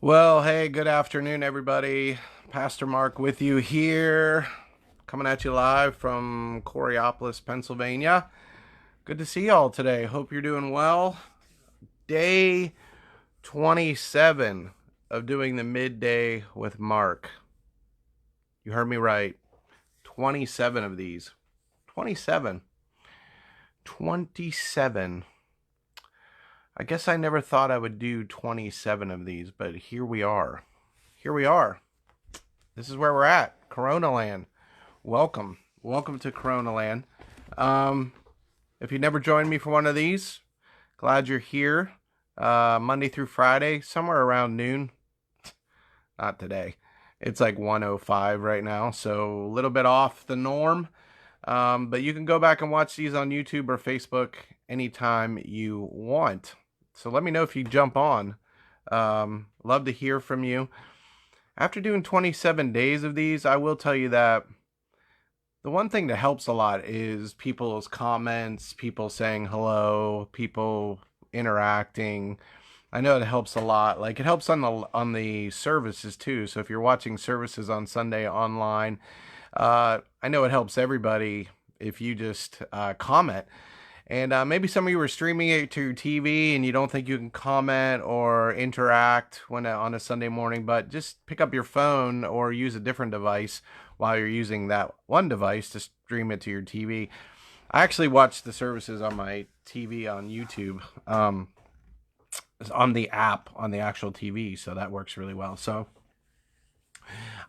Well, hey, good afternoon, everybody. Pastor Mark with you here, coming at you live from Coriopolis, Pennsylvania. Good to see y'all today. Hope you're doing well. Day 27 of doing the midday with Mark. You heard me right. 27 of these. 27. 27. I guess I never thought I would do 27 of these, but here we are. Here we are. This is where we're at. Corona Land. Welcome. Welcome to Corona Land. If you never joined me for one of these, glad you're here. Monday through Friday, somewhere around noon. Not today. It's like 1:05 right now, so a little bit off the norm. But you can go back and watch these on YouTube or Facebook anytime you want. So let me know if you jump on. Love to hear from you. After doing 27 days of these, I will tell you that the one thing that helps a lot is people's comments, people saying hello, people interacting. I know it helps a lot. Like, it helps on the services too. So if you're watching services on Sunday online, I know it helps everybody if you just comment. And maybe some of you are streaming it to your TV and you don't think you can comment or interact on a Sunday morning, but just pick up your phone or use a different device while you're using that one device to stream it to your TV. I actually watch the services on my TV on YouTube, on the app, on the actual TV, so that works really well. So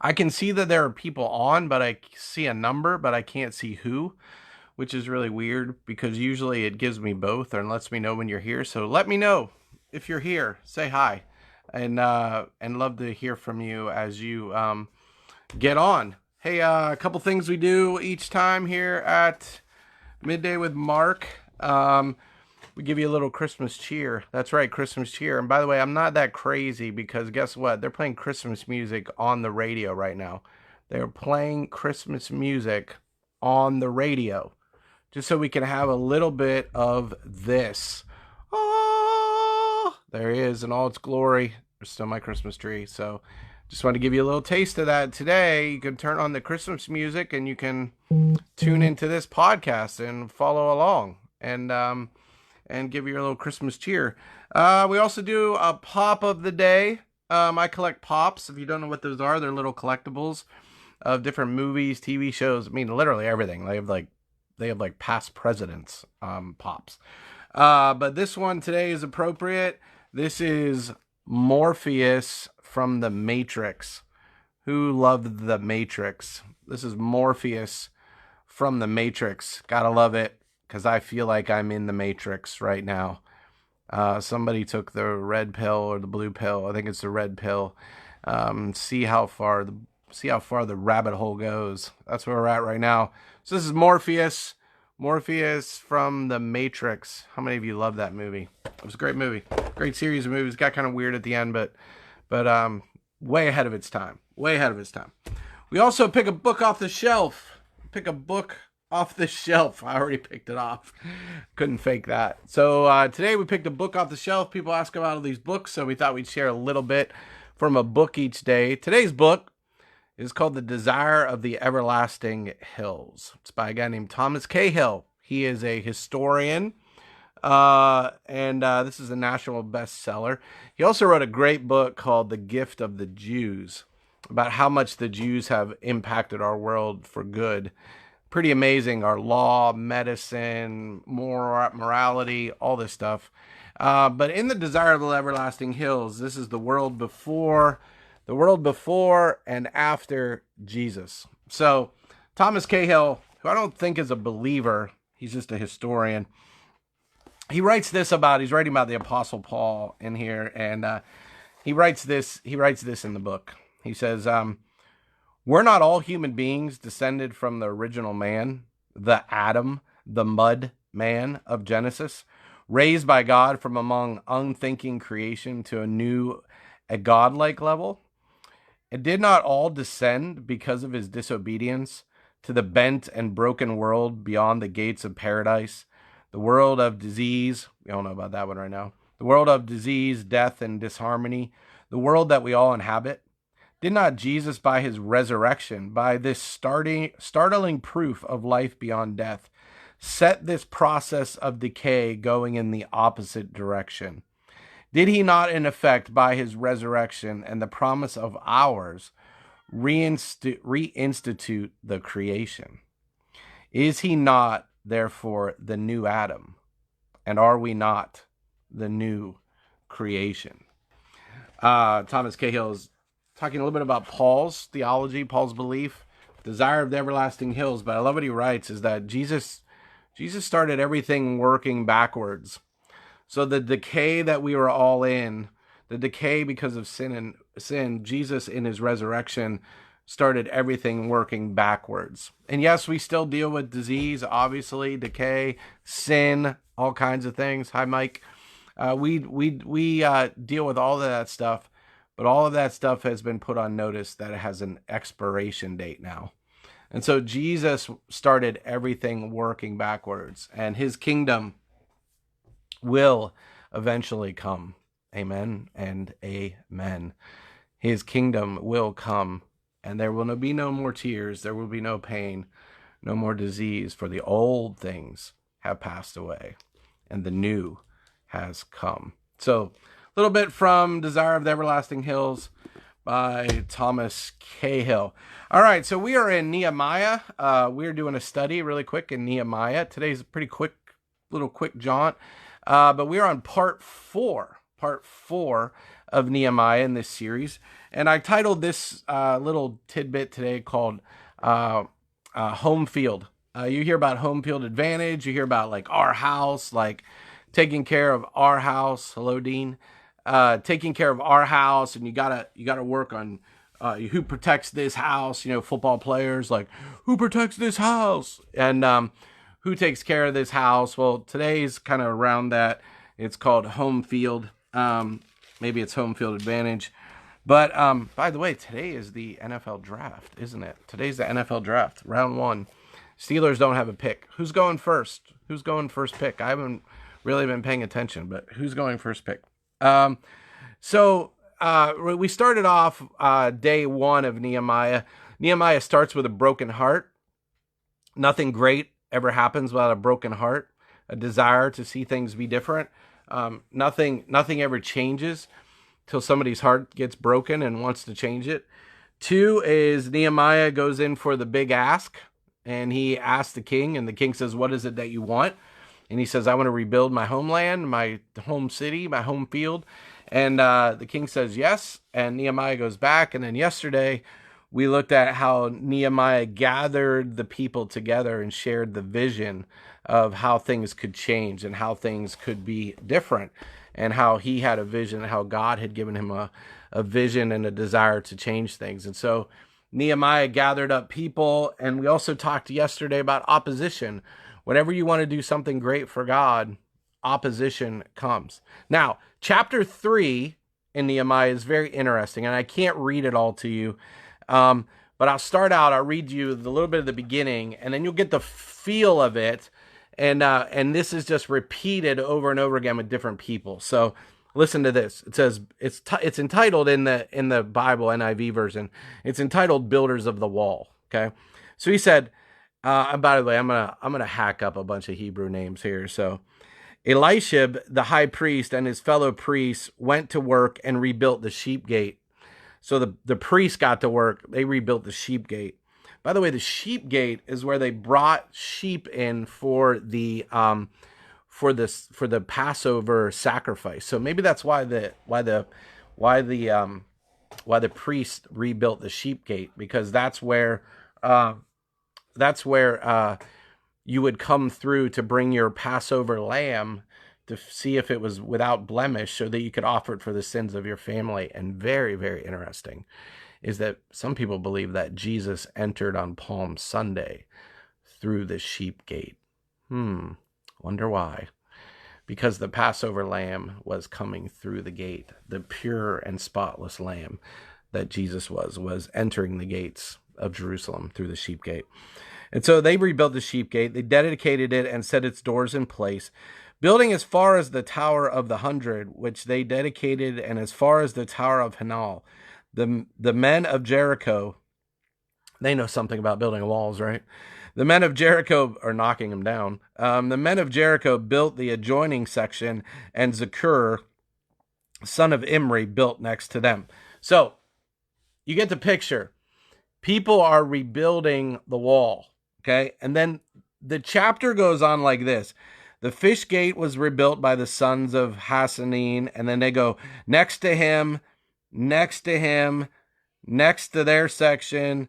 I can see that there are people on, but I see a number, but I can't see who, which is really weird because usually it gives me both and lets me know when you're here. So let me know if you're here. Say hi, and love to hear from you as you get on. Hey, a couple things we do each time here at Midday with Mark. We give you a little Christmas cheer. That's right, Christmas cheer. And by the way, I'm not that crazy because guess what? They're playing Christmas music on the radio right now. They're playing Christmas music on the radio just so we can have a little bit of this. Oh, there he is in all its glory. There's still my Christmas tree. So just want to give you a little taste of that today. You can turn on the Christmas music and you can tune into this podcast and follow along and give you a little Christmas cheer. We also do a pop of the day. I collect pops. If you don't know what those are, they're little collectibles of different movies, TV shows. I mean, literally everything. They have like past presidents pops. But this one today is appropriate. This is Morpheus from The Matrix. Who loved The Matrix? This is Morpheus from The Matrix. Gotta love it because I feel like I'm in the Matrix right now. Somebody took the red pill or the blue pill. I think it's the red pill. See how far the rabbit hole goes. That's where we're at right now. So this is Morpheus from The Matrix. How many of you love that movie? It was a great movie, great series of movies. Got kind of weird at the end, but way ahead of its time. Way ahead of its time. We also pick a book off the shelf. I already picked it off. Couldn't fake that. So today we picked a book off the shelf. People ask about all these books, so we thought we'd share a little bit from a book each day. Today's book is called The Desire of the Everlasting Hills. It's by a guy named Thomas Cahill. He is a historian, and this is a national bestseller. He also wrote a great book called The Gift of the Jews, about how much the Jews have impacted our world for good. Pretty amazing. Our law, medicine, morality, all this stuff. But in The Desire of the Everlasting Hills, this is the world before and after Jesus. So Thomas Cahill, who I don't think is a believer, he's just a historian. He's writing about the Apostle Paul in here, and he writes this in the book. He says, we're not all human beings descended from the original man, the Adam, the mud man of Genesis, raised by God from among unthinking creation to a godlike level. And did not all descend because of his disobedience to the bent and broken world beyond the gates of paradise, the world of disease? We all know about that one right now. The world of disease, death, and disharmony, the world that we all inhabit? Did not Jesus, by his resurrection, by this startling proof of life beyond death, set this process of decay going in the opposite direction? Did he not, in effect, by his resurrection and the promise of ours, reinstitute the creation? Is he not, therefore, the new Adam? And are we not the new creation? Thomas Cahill is talking a little bit about Paul's theology, Paul's belief, desire of the everlasting hills. But I love what he writes is that Jesus started everything working backwards. So the decay that we were all in, the decay because of sin, Jesus in his resurrection started everything working backwards. And yes, we still deal with disease, obviously, decay, sin, all kinds of things. Hi, Mike. We deal with all of that stuff, but all of that stuff has been put on notice that it has an expiration date now. And so Jesus started everything working backwards, and his kingdom will eventually come. Amen and amen. His kingdom will come, and there will be no more tears. There will be no pain, no more disease, for the old things have passed away, and the new has come. So, a little bit from Desire of the Everlasting Hills by Thomas Cahill. All right, so we are in Nehemiah. We're doing a study really quick in Nehemiah. Today's a pretty quick jaunt. But we're on part four of Nehemiah in this series. And I titled this little tidbit today called Home Field. You hear about home field advantage. You hear about like our house, like taking care of our house. Hello, Dean. Taking care of our house, and you gotta work on who protects this house. You know, football players, like, who protects this house, and who takes care of this house. Well, today's kind of around that. It's called home field. Maybe it's home field advantage. But by the way, today is the NFL draft, isn't it? Today's the NFL draft, round 1. Steelers don't have a pick. Who's going first? Who's going first pick? I haven't really been paying attention, but who's going first pick? So we started off day 1 of Nehemiah. Nehemiah starts with a broken heart. Nothing great ever happens without a broken heart, a desire to see things be different. Nothing ever changes till somebody's heart gets broken and wants to change it. 2 is Nehemiah goes in for the big ask, and he asks the king, and the king says, "What is it that you want?" And he says, "I want to rebuild my homeland, my home city, my home field." And the king says yes, and Nehemiah goes back. And then yesterday, we looked at how Nehemiah gathered the people together and shared the vision of how things could change and how things could be different, and how he had a vision, and how God had given him a vision and a desire to change things. And so Nehemiah gathered up people, and we also talked yesterday about opposition. Whenever you want to do something great for God, opposition comes. Now, chapter 3 in Nehemiah is very interesting, and I can't read it all to you. But I'll start out, I'll read you the little bit of the beginning, and then you'll get the feel of it. And this is just repeated over and over again with different people. So listen to this. It says, it's entitled in the Bible, NIV version, it's entitled Builders of the Wall. Okay. So he said, and by the way, I'm gonna hack up a bunch of Hebrew names here. So Elishib, the high priest, and his fellow priests went to work and rebuilt the sheep gate. So the priests got to work. They rebuilt the sheep gate. By the way, the sheep gate is where they brought sheep in for the Passover sacrifice. So maybe that's why the priest rebuilt the sheep gate, because that's where you would come through to bring your Passover lamb to see if it was without blemish, so that you could offer it for the sins of your family. And very, very interesting is that some people believe that Jesus entered on Palm Sunday through the sheep gate. Wonder why? Because the Passover lamb was coming through the gate. The pure and spotless lamb that Jesus was entering the gates of Jerusalem through the sheep gate. And so they rebuilt the sheep gate. They dedicated it and set its doors in place. building as far as the Tower of the 100, which they dedicated, and as far as the Tower of Hanal. The men of Jericho, they know something about building walls, right? The men of Jericho are knocking them down. The men of Jericho built the adjoining section, and Zakur, son of Imri, built next to them. So you get the picture. People are rebuilding the wall, okay? And then the chapter goes on like this. The fish gate was rebuilt by the sons of Hassanin, and then they go next to him, next to him, next to their section.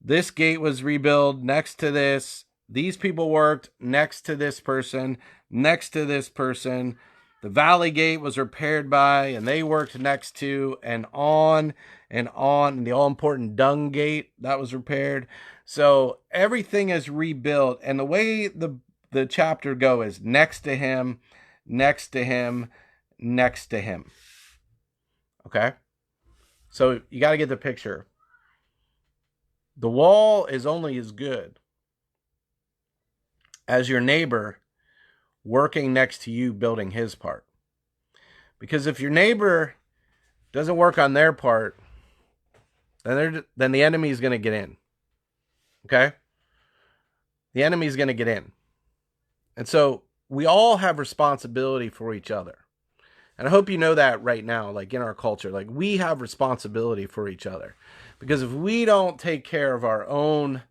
This gate was rebuilt next to this. These people worked next to this person, next to this person. The valley gate was repaired by, and they worked next to, and on and on. And the all-important dung gate, that was repaired. So everything is rebuilt. And the way the chapter go is next to him, next to him, next to him. Okay? So you got to get the picture. The wall is only as good as your neighbor working next to you building his part. Because if your neighbor doesn't work on their part, then the enemy is going to get in. Okay? The enemy is going to get in. And so we all have responsibility for each other. And I hope you know that right now, like in our culture, like we have responsibility for each other. Because if we don't take care of our own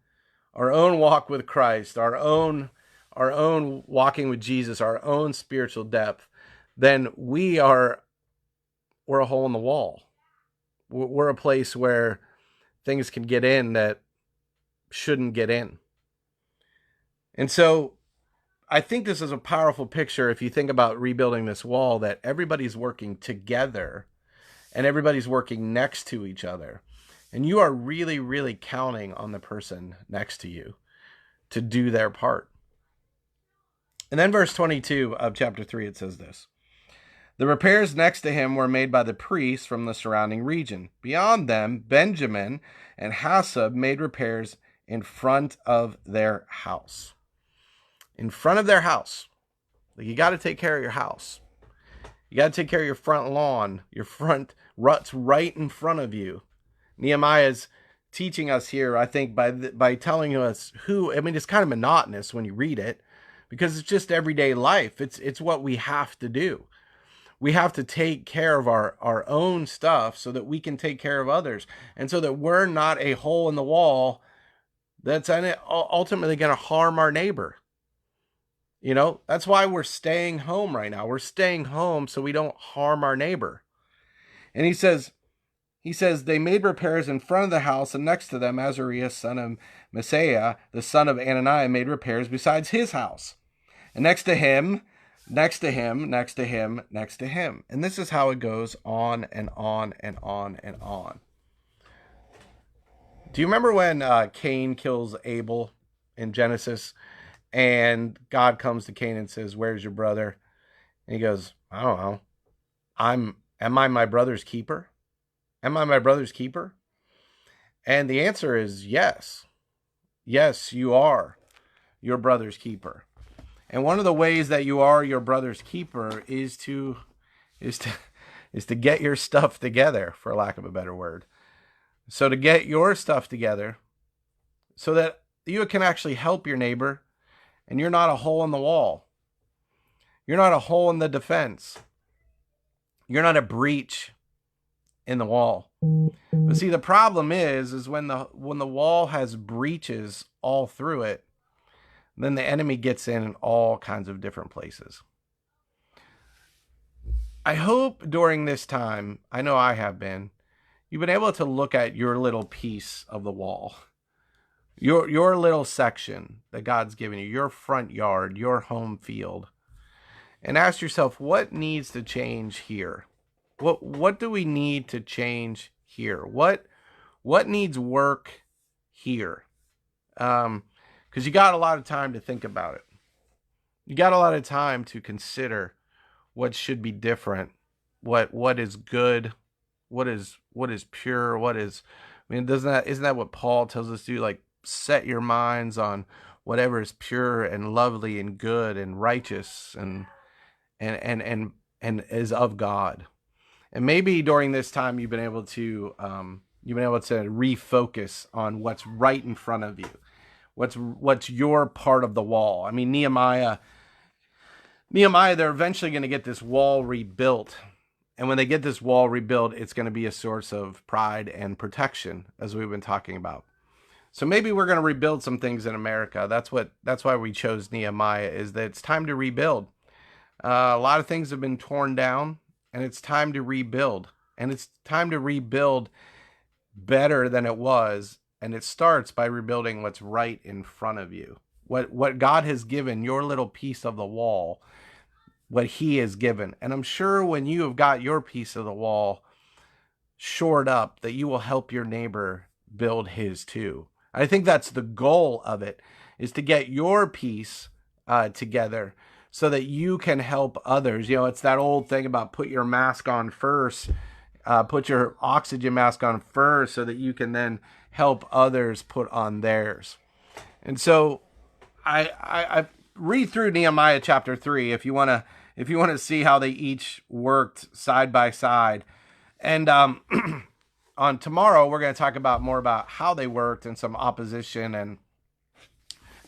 walk with Christ, our own walking with Jesus, our own spiritual depth, then we're a hole in the wall. We're a place where things can get in that shouldn't get in. And so I think this is a powerful picture if you think about rebuilding this wall, that everybody's working together and everybody's working next to each other. And you are really, really counting on the person next to you to do their part. And then verse 22 of chapter 3, it says this. The repairs next to him were made by the priests from the surrounding region. Beyond them, Benjamin and Hassab made repairs in front of their house. In front of their house. Like, you got to take care of your house. You got to take care of your front lawn, your front ruts right in front of you. Nehemiah is teaching us here, I think, by telling us it's kind of monotonous when you read it, because it's just everyday life. It's what we have to do. We have to take care of our own stuff so that we can take care of others, and so that we're not a hole in the wall that's ultimately going to harm our neighbor. You know, that's why we're staying home right now. We're staying home so we don't harm our neighbor. And he says they made repairs in front of the house, and next to them, Azariah, son of Messiah, the son of Ananiah, made repairs besides his house. And next to him, next to him, next to him, next to him. And this is how it goes on and on and on and on. Do you remember when Cain kills Abel in Genesis? And God comes to Cain and says, "Where's your brother?" And he goes, "I don't know. Am I my brother's keeper? Am I my brother's keeper?" And the answer is yes. Yes, you are your brother's keeper. And one of the ways that you are your brother's keeper is to get your stuff together, for lack of a better word. So to get your stuff together so that you can actually help your neighbor, and you're not a hole in the wall. You're not a hole in the defense. You're not a breach in the wall. But see, the problem is when the wall has breaches all through it, then the enemy gets in all kinds of different places. I hope during this time, I know I have been, you've been able to look at your little piece of the wall. Your little section that God's given you, your front yard, your home field, and ask yourself, what needs to change here? What do we need to change here? What needs work here? Because you got a lot of time to think about it. You got a lot of time to consider what should be different, what is good, what is pure, isn't that what Paul tells us to do? Like, set your minds on whatever is pure and lovely and good and righteous. And and is of God. And maybe during this time you've been able to refocus on what's right in front of you. What's your part of the wall? I mean, Nehemiah, they're eventually going to get this wall rebuilt. And when they get this wall rebuilt, it's going to be a source of pride and protection, as we've been talking about. So maybe we're going to rebuild some things in America. That's why we chose Nehemiah, is that it's time to rebuild. A lot of things have been torn down, and it's time to rebuild. And it's time to rebuild better than it was. And it starts by rebuilding what's right in front of you. What God has given, your little piece of the wall, what he has given. And I'm sure when you have got your piece of the wall shored up, that you will help your neighbor build his too. I think that's the goal of it, is to get your piece together so that you can help others. You know, it's that old thing about put your mask on first, put your oxygen mask on first so that you can then help others put on theirs. And so I read through Nehemiah chapter 3 if you want to see how they each worked side by side. And on tomorrow, we're going to talk about more about how they worked and some opposition and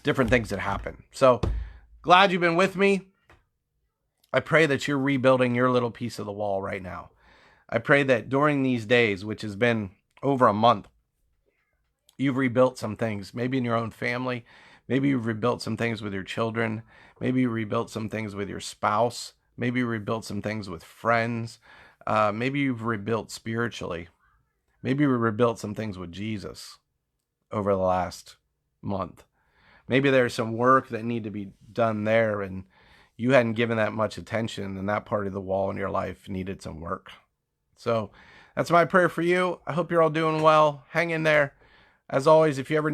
different things that happened. So glad you've been with me. I pray that you're rebuilding your little piece of the wall right now. I pray that during these days, which has been over a month, you've rebuilt some things, maybe in your own family. Maybe you've rebuilt some things with your children. Maybe you rebuilt some things with your spouse. Maybe you rebuilt some things with friends. Maybe you've rebuilt spiritually. Maybe you rebuilt some things with Jesus over the last month. Maybe there's some work that need to be done there, and you hadn't given that much attention, and that part of the wall in your life needed some work. So that's my prayer for you. I hope you're all doing well. Hang in there. As always, if you have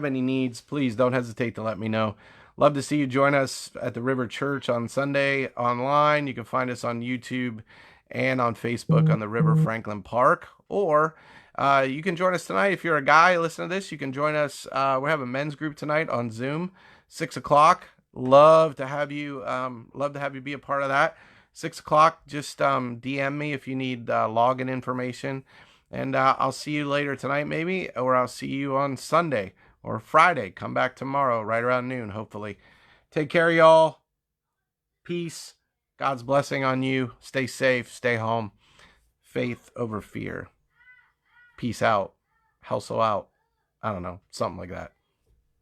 any needs, please don't hesitate to let me know. Love to see you join us at the River Church on Sunday online. You can find us on YouTube and on Facebook on the River Franklin Park. Or you can join us tonight. If you're a guy, listen to this. You can join us. We have a men's group tonight on Zoom, 6 o'clock. Love to have you be a part of that. 6 o'clock, just DM me if you need login information. And I'll see you later tonight, maybe, or I'll see you on Sunday or Friday. Come back tomorrow, right around noon, hopefully. Take care, y'all. Peace. God's blessing on you. Stay safe. Stay home. Faith over fear. Peace out. Hustle out. I don't know. Something like that.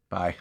Bye.